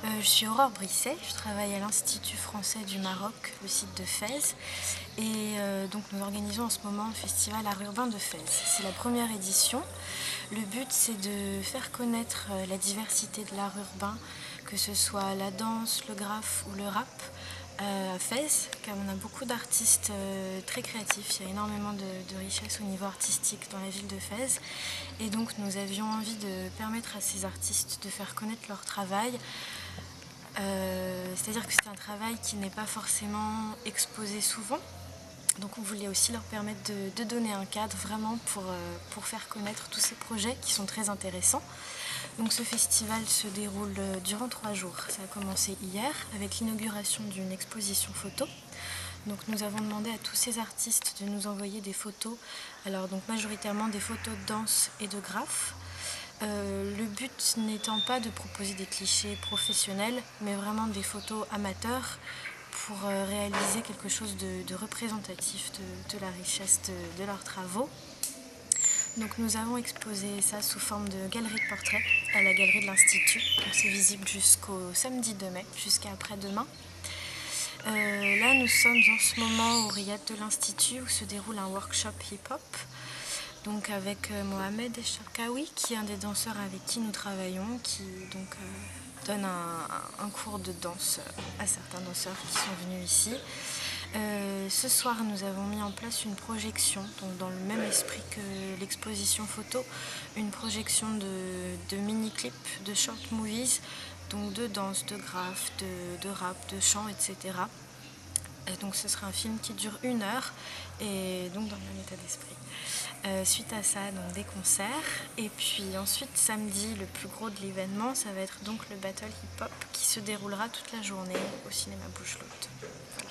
Je suis Aurore Brisset, je travaille à l'Institut français du Maroc, le site de Fès. Et donc nous organisons en ce moment le festival Art urbain de Fès. C'est la première édition. Le but c'est de faire connaître la diversité de l'art urbain, que ce soit la danse, le graphe ou le rap, à Fès, car on a beaucoup d'artistes très créatifs. Il y a énormément de richesse au niveau artistique dans la ville de Fès. Et donc nous avions envie de permettre à ces artistes de faire connaître leur travail. C'est-à-dire que c'est un travail qui n'est pas forcément exposé souvent. Donc on voulait aussi leur permettre de donner un cadre vraiment pour faire connaître tous ces projets qui sont très intéressants. Donc ce festival se déroule durant 3 jours. Ça a commencé hier avec l'inauguration d'une exposition photo. Donc nous avons demandé à tous ces artistes de nous envoyer des photos, alors donc majoritairement des photos de danse et de graphe. Le but n'étant pas de proposer des clichés professionnels, mais vraiment des photos amateurs pour réaliser quelque chose de représentatif de la richesse de leurs travaux. Donc nous avons exposé ça sous forme de galerie de portraits à la galerie de l'Institut. C'est visible jusqu'au samedi 2 mai, jusqu'à après-demain. Là nous sommes en ce moment au Riad de l'Institut où se déroule un workshop hip-hop. Donc avec Mohamed Echarkaoui, qui est un des danseurs avec qui nous travaillons, qui donc donne un cours de danse à certains danseurs qui sont venus ici. Ce soir, nous avons mis en place une projection, donc dans le même esprit que l'exposition photo, une projection de mini-clips, de short movies, donc de danse, de graphe, de rap, de chant, etc. Et donc ce sera un film qui dure 1 heure et donc dans le même état d'esprit. Suite à ça, donc des concerts. Et puis ensuite, samedi, le plus gros de l'événement, ça va être donc le battle hip-hop qui se déroulera toute la journée au cinéma Bouchelotte. Voilà.